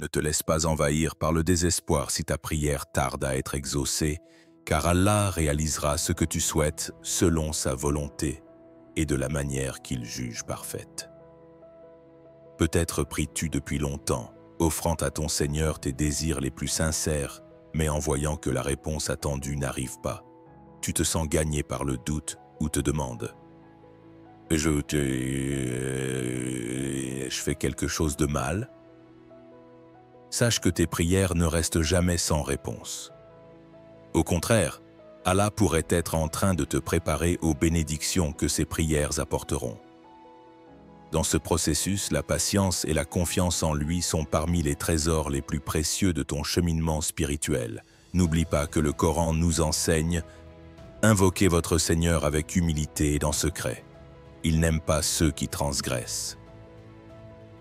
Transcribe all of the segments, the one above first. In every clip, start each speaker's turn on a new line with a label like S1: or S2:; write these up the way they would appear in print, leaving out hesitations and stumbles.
S1: Ne te laisse pas envahir par le désespoir si ta prière tarde à être exaucée, car Allah réalisera ce que tu souhaites selon sa volonté et de la manière qu'il juge parfaite. Peut-être pries-tu depuis longtemps, offrant à ton Seigneur tes désirs les plus sincères, mais en voyant que la réponse attendue n'arrive pas, tu te sens gagné par le doute ou te demandes « Je fais quelque chose de mal ?» Sache que tes prières ne restent jamais sans réponse. Au contraire, Allah pourrait être en train de te préparer aux bénédictions que ces prières apporteront. Dans ce processus, la patience et la confiance en lui sont parmi les trésors les plus précieux de ton cheminement spirituel. N'oublie pas que le Coran nous enseigne « Invoquez votre Seigneur avec humilité et dans secret. Il n'aime pas ceux qui transgressent. »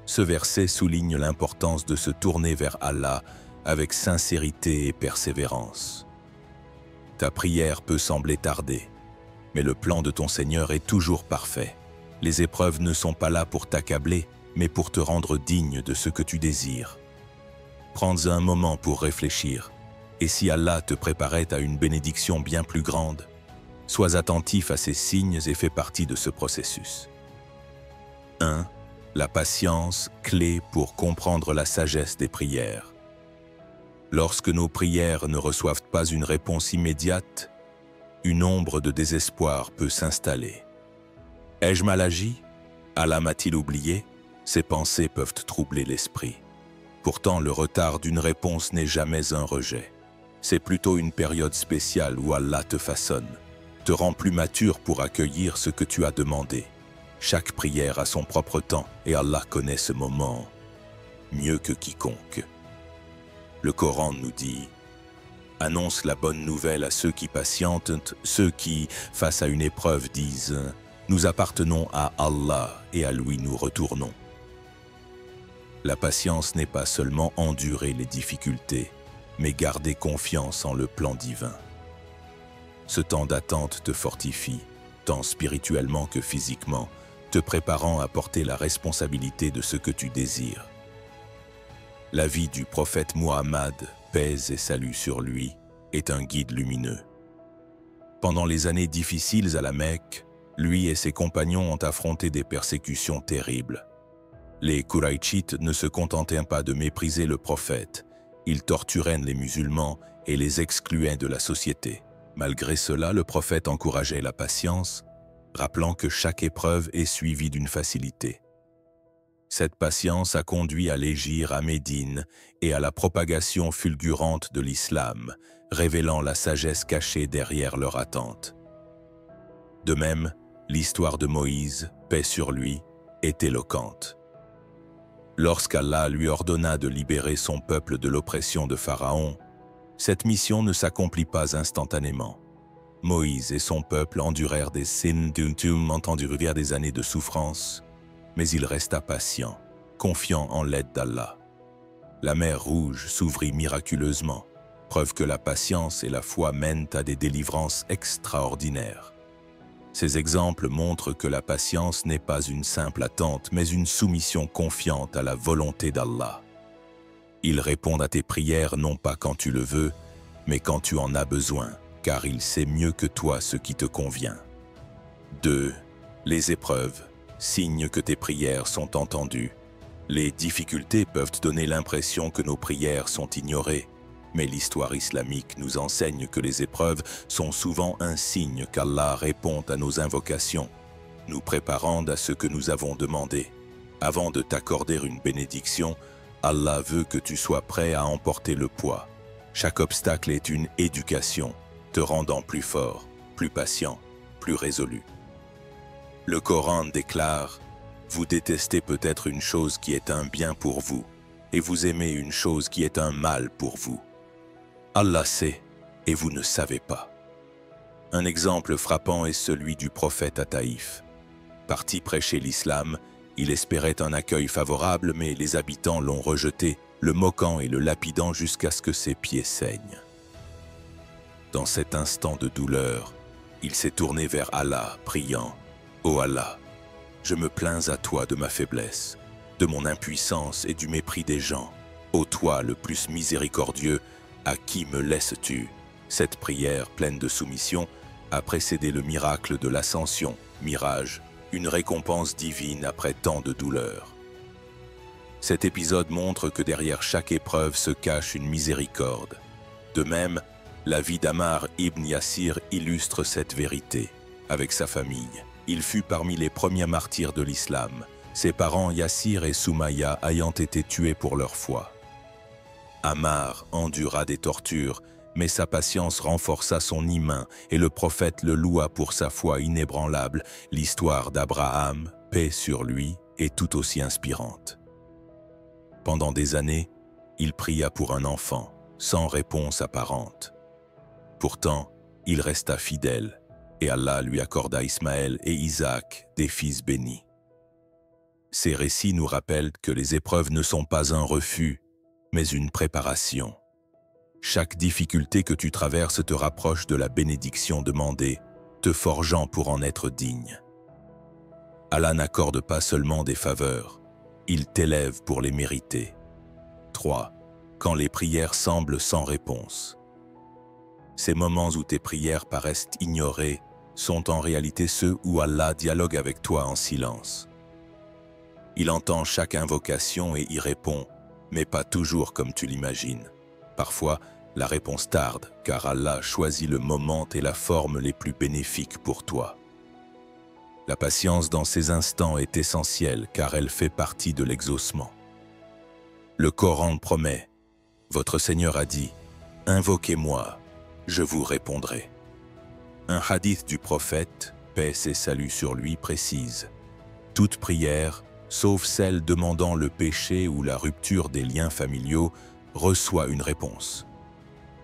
S1: Ce verset souligne l'importance de se tourner vers Allah avec sincérité et persévérance. Ta prière peut sembler tarder, mais le plan de ton Seigneur est toujours parfait. Les épreuves ne sont pas là pour t'accabler, mais pour te rendre digne de ce que tu désires. Prends un moment pour réfléchir, et si Allah te préparait à une bénédiction bien plus grande, sois attentif à ces signes et fais partie de ce processus. 1. La patience, clé pour comprendre la sagesse des prières. Lorsque nos prières ne reçoivent pas une réponse immédiate, une ombre de désespoir peut s'installer. Ai-je mal agi? Allah m'a-t-il oublié? Ces pensées peuvent troubler l'esprit. Pourtant, le retard d'une réponse n'est jamais un rejet. C'est plutôt une période spéciale où Allah te façonne, te rend plus mature pour accueillir ce que tu as demandé. Chaque prière a son propre temps et Allah connaît ce moment mieux que quiconque. Le Coran nous dit « Annonce la bonne nouvelle à ceux qui patientent, ceux qui, face à une épreuve, disent « Nous appartenons à Allah et à lui nous retournons. » La patience n'est pas seulement endurer les difficultés, mais garder confiance en le plan divin. Ce temps d'attente te fortifie, tant spirituellement que physiquement, te préparant à porter la responsabilité de ce que tu désires. La vie du prophète Muhammad, paix et salut sur lui, est un guide lumineux. Pendant les années difficiles à la Mecque, lui et ses compagnons ont affronté des persécutions terribles. Les Quraïchites ne se contentaient pas de mépriser le prophète, ils torturaient les musulmans et les excluaient de la société. Malgré cela, le prophète encourageait la patience, rappelant que chaque épreuve est suivie d'une facilité. Cette patience a conduit à l'hégire à Médine et à la propagation fulgurante de l'islam, révélant la sagesse cachée derrière leur attente. De même, l'histoire de Moïse, paix sur lui, est éloquente. Lorsqu'Allah lui ordonna de libérer son peuple de l'oppression de Pharaon, cette mission ne s'accomplit pas instantanément. Moïse et son peuple endurèrent des endurèrent des années de souffrance, mais il resta patient, confiant en l'aide d'Allah. La mer Rouge s'ouvrit miraculeusement, preuve que la patience et la foi mènent à des délivrances extraordinaires. Ces exemples montrent que la patience n'est pas une simple attente, mais une soumission confiante à la volonté d'Allah. Il répond à tes prières non pas quand tu le veux, mais quand tu en as besoin, car il sait mieux que toi ce qui te convient. 2. Les épreuves, signe que tes prières sont entendues. Les difficultés peuvent donner l'impression que nos prières sont ignorées, mais l'histoire islamique nous enseigne que les épreuves sont souvent un signe qu'Allah répond à nos invocations, nous préparant à ce que nous avons demandé. Avant de t'accorder une bénédiction, Allah veut que tu sois prêt à emporter le poids. Chaque obstacle est une éducation, te rendant plus fort, plus patient, plus résolu. Le Coran déclare « Vous détestez peut-être une chose qui est un bien pour vous, et vous aimez une chose qui est un mal pour vous. Allah sait, et vous ne savez pas. » Un exemple frappant est celui du prophète à Taïf. Parti prêcher l'islam, il espérait un accueil favorable, mais les habitants l'ont rejeté, le moquant et le lapidant jusqu'à ce que ses pieds saignent. Dans cet instant de douleur, il s'est tourné vers Allah, priant « Ô Allah, je me plains à toi de ma faiblesse, de mon impuissance et du mépris des gens. Ô toi le plus miséricordieux, à qui me laisses-tu » Cette prière pleine de soumission a précédé le miracle de l'ascension, mirage, une récompense divine après tant de douleurs. Cet épisode montre que derrière chaque épreuve se cache une miséricorde. De même, la vie d'Ammar ibn Yassir illustre cette vérité. Avec sa famille, il fut parmi les premiers martyrs de l'islam, ses parents Yassir et Soumaïa ayant été tués pour leur foi. Ammar endura des tortures, mais sa patience renforça son iman et le prophète le loua pour sa foi inébranlable. L'histoire d'Abraham, paix sur lui, est tout aussi inspirante. Pendant des années, il pria pour un enfant, sans réponse apparente. Pourtant, il resta fidèle, et Allah lui accorda Ismaël et Isaac, des fils bénis. Ces récits nous rappellent que les épreuves ne sont pas un refus, mais une préparation. Chaque difficulté que tu traverses te rapproche de la bénédiction demandée, te forgeant pour en être digne. Allah n'accorde pas seulement des faveurs, il t'élève pour les mériter. 3. Quand les prières semblent sans réponse. Ces moments où tes prières paraissent ignorées sont en réalité ceux où Allah dialogue avec toi en silence. Il entend chaque invocation et y répond, mais pas toujours comme tu l'imagines. Parfois, la réponse tarde, car Allah choisit le moment et la forme les plus bénéfiques pour toi. La patience dans ces instants est essentielle, car elle fait partie de l'exaucement. Le Coran promet, « Votre Seigneur a dit, invoquez-moi, je vous répondrai. » Un hadith du prophète, paix et salut sur lui, précise, « Toute prière, sauf celle demandant le péché ou la rupture des liens familiaux, reçoit une réponse.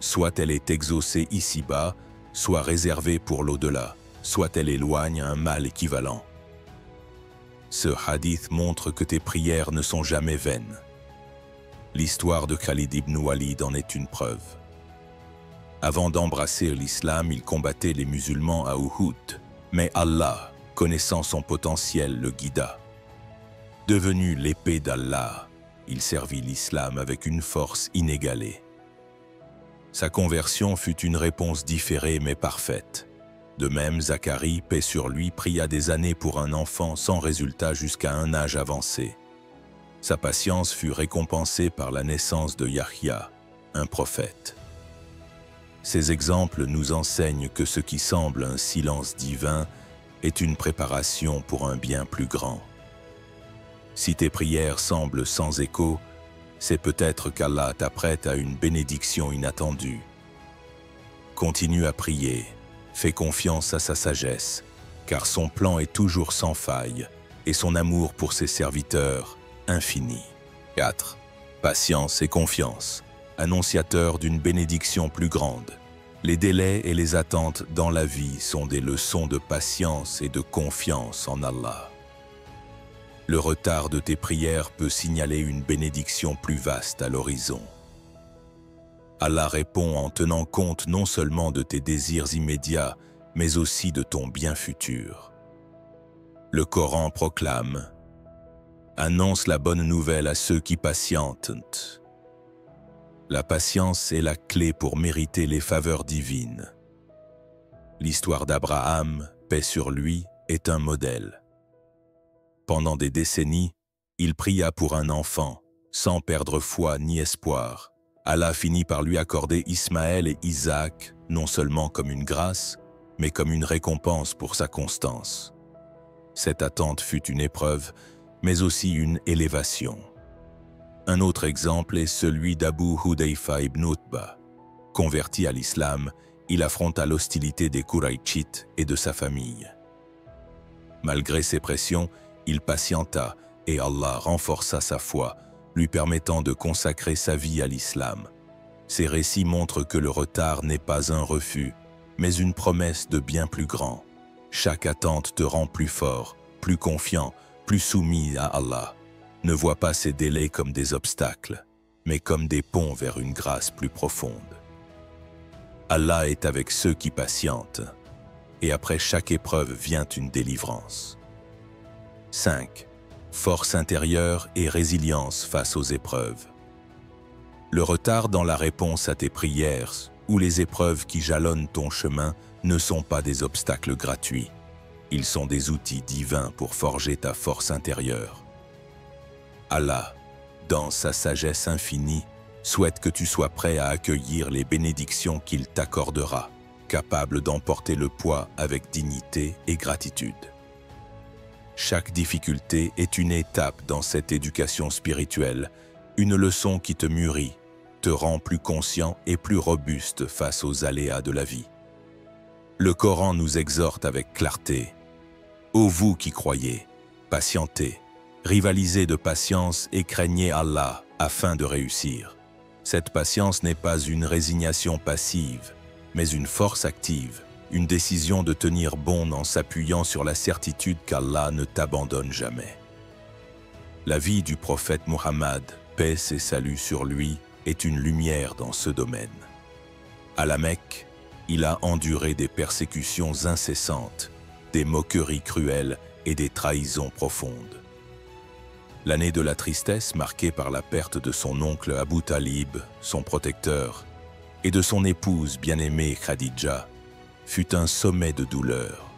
S1: Soit elle est exaucée ici-bas, soit réservée pour l'au-delà, soit elle éloigne un mal équivalent. » Ce hadith montre que tes prières ne sont jamais vaines. L'histoire de Khalid ibn Walid en est une preuve. Avant d'embrasser l'islam, il combattait les musulmans à Uhud, mais Allah, connaissant son potentiel, le guida. Devenu l'épée d'Allah, il servit l'islam avec une force inégalée. Sa conversion fut une réponse différée mais parfaite. De même, Zacharie, paix sur lui, pria des années pour un enfant sans résultat jusqu'à un âge avancé. Sa patience fut récompensée par la naissance de Yahya, un prophète. Ces exemples nous enseignent que ce qui semble un silence divin est une préparation pour un bien plus grand. Si tes prières semblent sans écho, c'est peut-être qu'Allah t'apprête à une bénédiction inattendue. Continue à prier, fais confiance à sa sagesse, car son plan est toujours sans faille et son amour pour ses serviteurs infini. 4. Patience et confiance, annonciateur d'une bénédiction plus grande. Les délais et les attentes dans la vie sont des leçons de patience et de confiance en Allah. Le retard de tes prières peut signaler une bénédiction plus vaste à l'horizon. Allah répond en tenant compte non seulement de tes désirs immédiats, mais aussi de ton bien futur. Le Coran proclame « Annonce la bonne nouvelle à ceux qui patientent. » La patience est la clé pour mériter les faveurs divines. L'histoire d'Abraham, paix sur lui, est un modèle. Pendant des décennies, il pria pour un enfant, sans perdre foi ni espoir. Allah finit par lui accorder Ismaël et Isaac, non seulement comme une grâce, mais comme une récompense pour sa constance. Cette attente fut une épreuve, mais aussi une élévation. Un autre exemple est celui d'Abu Hudayfa ibn Utba. Converti à l'islam, il affronta l'hostilité des Quraïchites et de sa famille. Malgré ces pressions, il patienta et Allah renforça sa foi, lui permettant de consacrer sa vie à l'islam. Ces récits montrent que le retard n'est pas un refus, mais une promesse de bien plus grand. Chaque attente te rend plus fort, plus confiant, plus soumis à Allah. Ne vois pas ces délais comme des obstacles, mais comme des ponts vers une grâce plus profonde. Allah est avec ceux qui patientent, et après chaque épreuve vient une délivrance. 5. Force intérieure et résilience face aux épreuves. Le retard dans la réponse à tes prières ou les épreuves qui jalonnent ton chemin ne sont pas des obstacles gratuits. Ils sont des outils divins pour forger ta force intérieure. Allah, dans sa sagesse infinie, souhaite que tu sois prêt à accueillir les bénédictions qu'il t'accordera, capable d'emporter le poids avec dignité et gratitude. Chaque difficulté est une étape dans cette éducation spirituelle, une leçon qui te mûrit, te rend plus conscient et plus robuste face aux aléas de la vie. Le Coran nous exhorte avec clarté. Ô vous qui croyez, patientez, rivalisez de patience et craignez Allah afin de réussir. Cette patience n'est pas une résignation passive, mais une force active, une décision de tenir bon en s'appuyant sur la certitude qu'Allah ne t'abandonne jamais. La vie du prophète Muhammad, paix et salut sur lui, est une lumière dans ce domaine. À la Mecque, il a enduré des persécutions incessantes, des moqueries cruelles et des trahisons profondes. L'année de la tristesse marquée par la perte de son oncle Abu Talib, son protecteur, et de son épouse bien-aimée Khadija, fut un sommet de douleur.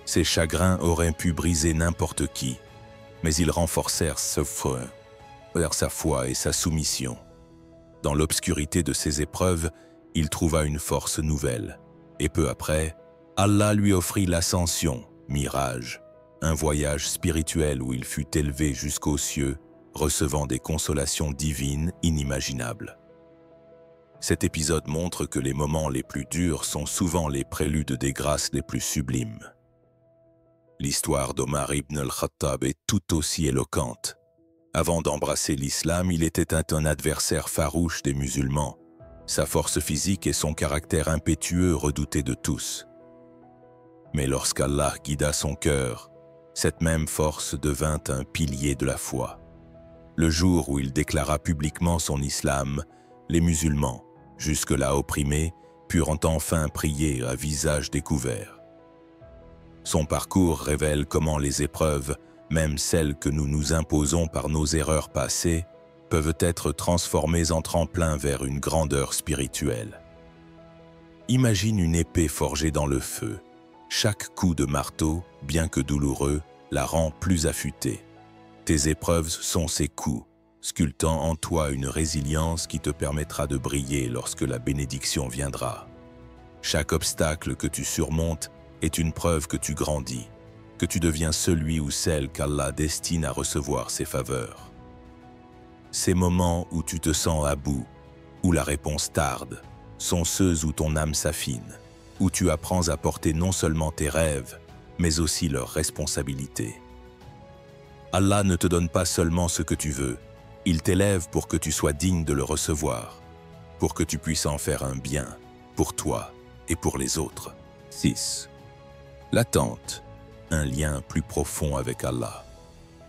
S1: Ces chagrins auraient pu briser n'importe qui, mais ils renforcèrent sa foi et sa soumission. Dans l'obscurité de ces épreuves, il trouva une force nouvelle, et peu après, Allah lui offrit l'ascension, mirage, un voyage spirituel où il fut élevé jusqu'aux cieux, recevant des consolations divines inimaginables. Cet épisode montre que les moments les plus durs sont souvent les préludes des grâces les plus sublimes. L'histoire d'Omar ibn al-Khattab est tout aussi éloquente. Avant d'embrasser l'islam, il était un adversaire farouche des musulmans. Sa force physique et son caractère impétueux redoutés de tous. Mais lorsqu'Allah guida son cœur, cette même force devint un pilier de la foi. Le jour où il déclara publiquement son islam, les musulmans, jusque-là opprimés, purent enfin prier à visage découvert. Son parcours révèle comment les épreuves, même celles que nous nous imposons par nos erreurs passées, peuvent être transformées en tremplin vers une grandeur spirituelle. Imagine une épée forgée dans le feu. Chaque coup de marteau, bien que douloureux, la rend plus affûtée. Tes épreuves sont ces coups, sculptant en toi une résilience qui te permettra de briller lorsque la bénédiction viendra. Chaque obstacle que tu surmontes est une preuve que tu grandis, que tu deviens celui ou celle qu'Allah destine à recevoir ses faveurs. Ces moments où tu te sens à bout, où la réponse tarde, sont ceux où ton âme s'affine, où tu apprends à porter non seulement tes rêves, mais aussi leurs responsabilités. Allah ne te donne pas seulement ce que tu veux, il t'élève pour que tu sois digne de le recevoir, pour que tu puisses en faire un bien, pour toi et pour les autres. 6. L'attente, un lien plus profond avec Allah.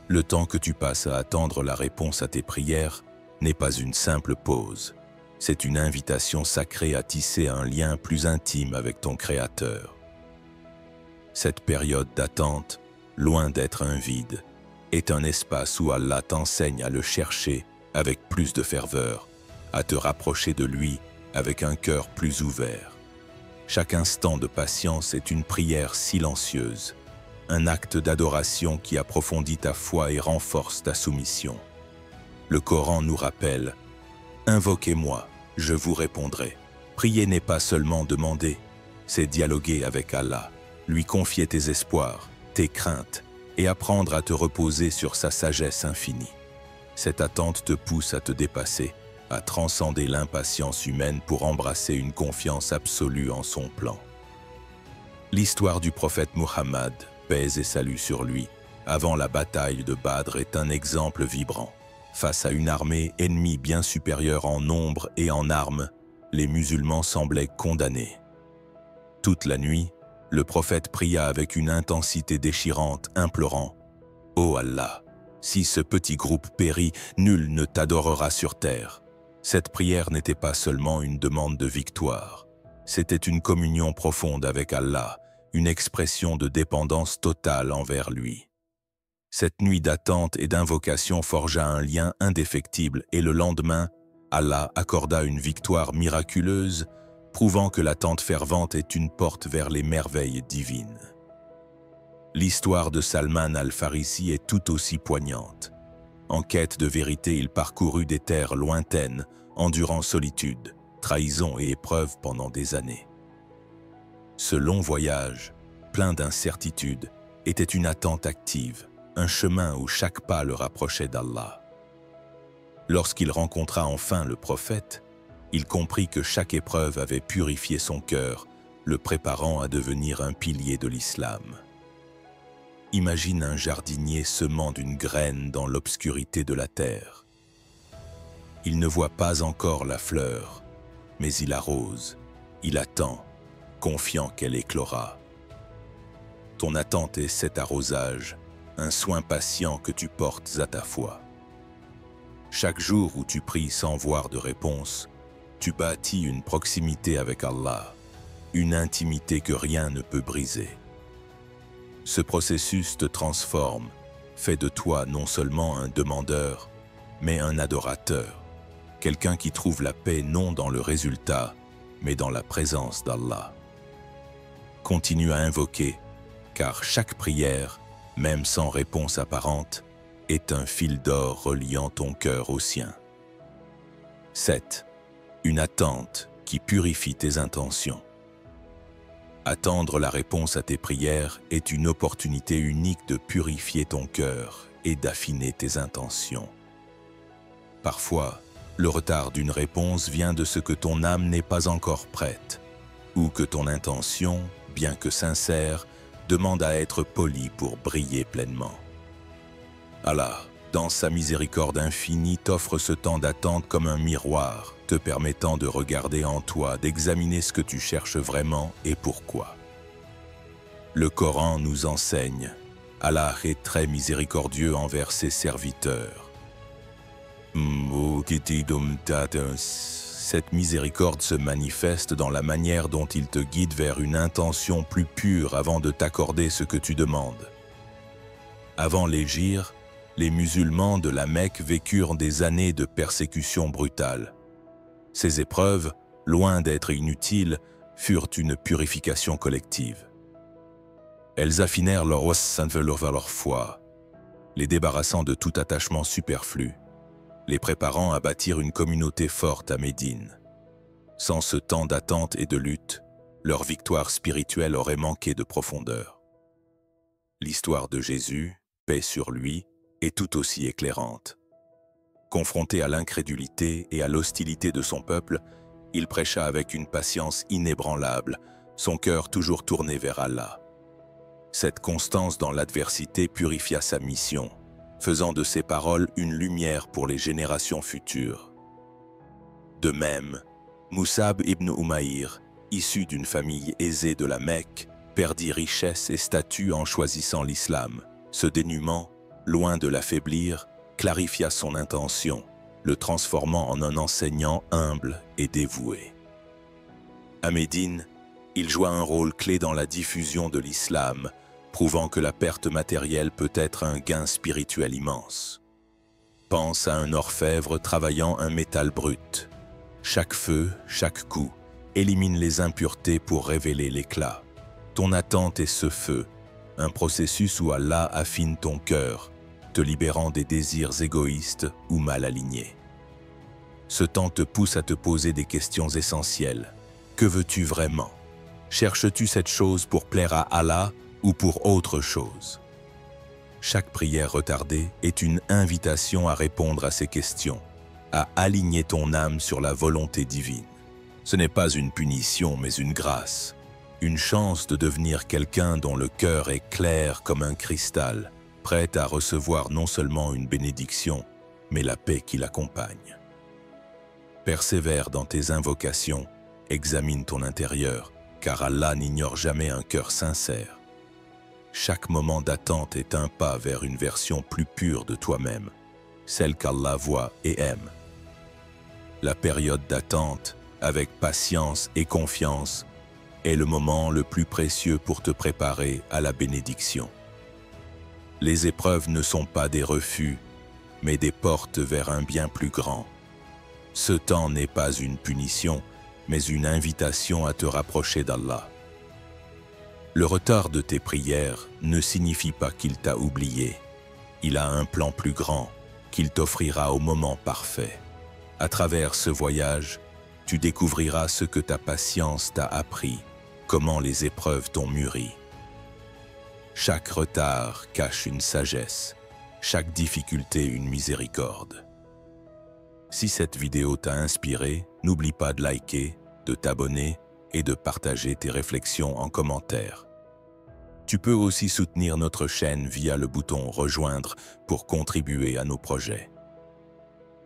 S1: Le temps que tu passes à attendre la réponse à tes prières n'est pas une simple pause. C'est une invitation sacrée à tisser un lien plus intime avec ton Créateur. Cette période d'attente, loin d'être un vide, est un espace où Allah t'enseigne à le chercher avec plus de ferveur, à te rapprocher de lui avec un cœur plus ouvert. Chaque instant de patience est une prière silencieuse, un acte d'adoration qui approfondit ta foi et renforce ta soumission. Le Coran nous rappelle « Invoquez-moi, je vous répondrai ». Prier n'est pas seulement demander, c'est dialoguer avec Allah, lui confier tes espoirs, tes craintes, et apprendre à te reposer sur sa sagesse infinie. Cette attente te pousse à te dépasser, à transcender l'impatience humaine pour embrasser une confiance absolue en son plan. L'histoire du prophète Muhammad, paix et salut sur lui, avant la bataille de Badr est un exemple vibrant. Face à une armée ennemie bien supérieure en nombre et en armes, les musulmans semblaient condamnés. Toute la nuit, le prophète pria avec une intensité déchirante, implorant « Ô Allah, si ce petit groupe périt, nul ne t'adorera sur terre. » Cette prière n'était pas seulement une demande de victoire, c'était une communion profonde avec Allah, une expression de dépendance totale envers lui. Cette nuit d'attente et d'invocation forgea un lien indéfectible et le lendemain, Allah accorda une victoire miraculeuse, prouvant que l'attente fervente est une porte vers les merveilles divines. L'histoire de Salman al-Farisi est tout aussi poignante. En quête de vérité, il parcourut des terres lointaines, endurant solitude, trahison et épreuves pendant des années. Ce long voyage, plein d'incertitudes, était une attente active, un chemin où chaque pas le rapprochait d'Allah. Lorsqu'il rencontra enfin le prophète, il comprit que chaque épreuve avait purifié son cœur, le préparant à devenir un pilier de l'islam. Imagine un jardinier semant d'une graine dans l'obscurité de la terre. Il ne voit pas encore la fleur, mais il arrose, il attend, confiant qu'elle éclora. Ton attente est cet arrosage, un soin patient que tu portes à ta foi. Chaque jour où tu pries sans voir de réponse, tu bâtis une proximité avec Allah, une intimité que rien ne peut briser. Ce processus te transforme, fait de toi non seulement un demandeur, mais un adorateur, quelqu'un qui trouve la paix non dans le résultat, mais dans la présence d'Allah. Continue à invoquer, car chaque prière, même sans réponse apparente, est un fil d'or reliant ton cœur au sien. 7. Une attente qui purifie tes intentions. Attendre la réponse à tes prières est une opportunité unique de purifier ton cœur et d'affiner tes intentions. Parfois, le retard d'une réponse vient de ce que ton âme n'est pas encore prête, ou que ton intention, bien que sincère, demande à être polie pour briller pleinement. Allah, dans sa miséricorde infinie, t'offre ce temps d'attente comme un miroir, te permettant de regarder en toi, d'examiner ce que tu cherches vraiment et pourquoi. Le Coran nous enseigne, Allah est très miséricordieux envers ses serviteurs. Cette miséricorde se manifeste dans la manière dont il te guide vers une intention plus pure avant de t'accorder ce que tu demandes. Avant l'hégire, les musulmans de la Mecque vécurent des années de persécution brutale. Ces épreuves, loin d'être inutiles, furent une purification collective. Elles affinèrent leur foi, les débarrassant de tout attachement superflu, les préparant à bâtir une communauté forte à Médine. Sans ce temps d'attente et de lutte, leur victoire spirituelle aurait manqué de profondeur. L'histoire de Jésus, paix sur lui, est tout aussi éclairante. Confronté à l'incrédulité et à l'hostilité de son peuple, il prêcha avec une patience inébranlable, son cœur toujours tourné vers Allah. Cette constance dans l'adversité purifia sa mission, faisant de ses paroles une lumière pour les générations futures. De même, Moussab ibn Umayr, issu d'une famille aisée de la Mecque, perdit richesse et statut en choisissant l'islam. Ce dénuement, loin de l'affaiblir, clarifia son intention, le transformant en un enseignant humble et dévoué. À Médine, il joua un rôle clé dans la diffusion de l'islam, prouvant que la perte matérielle peut être un gain spirituel immense. Pense à un orfèvre travaillant un métal brut. Chaque feu, chaque coup, élimine les impuretés pour révéler l'éclat. Ton attente est ce feu, un processus où Allah affine ton cœur, te libérant des désirs égoïstes ou mal alignés. Ce temps te pousse à te poser des questions essentielles. Que veux-tu vraiment? Cherches-tu cette chose pour plaire à Allah ou pour autre chose? Chaque prière retardée est une invitation à répondre à ces questions, à aligner ton âme sur la volonté divine. Ce n'est pas une punition, mais une grâce, une chance de devenir quelqu'un dont le cœur est clair comme un cristal, prêt à recevoir non seulement une bénédiction, mais la paix qui l'accompagne. Persévère dans tes invocations, examine ton intérieur, car Allah n'ignore jamais un cœur sincère. Chaque moment d'attente est un pas vers une version plus pure de toi-même, celle qu'Allah voit et aime. La période d'attente, avec patience et confiance, est le moment le plus précieux pour te préparer à la bénédiction. Les épreuves ne sont pas des refus, mais des portes vers un bien plus grand. Ce temps n'est pas une punition, mais une invitation à te rapprocher d'Allah. Le retard de tes prières ne signifie pas qu'il t'a oublié. Il a un plan plus grand qu'il t'offrira au moment parfait. À travers ce voyage, tu découvriras ce que ta patience t'a appris, comment les épreuves t'ont mûri. Chaque retard cache une sagesse, chaque difficulté une miséricorde. Si cette vidéo t'a inspiré, n'oublie pas de liker, de t'abonner et de partager tes réflexions en commentaire. Tu peux aussi soutenir notre chaîne via le bouton « Rejoindre » pour contribuer à nos projets.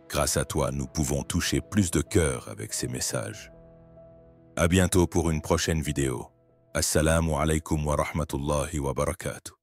S1: Grâce à toi, nous pouvons toucher plus de cœurs avec ces messages. À bientôt pour une prochaine vidéo. Assalamu alaikum wa rahmatullahi wa barakatuh.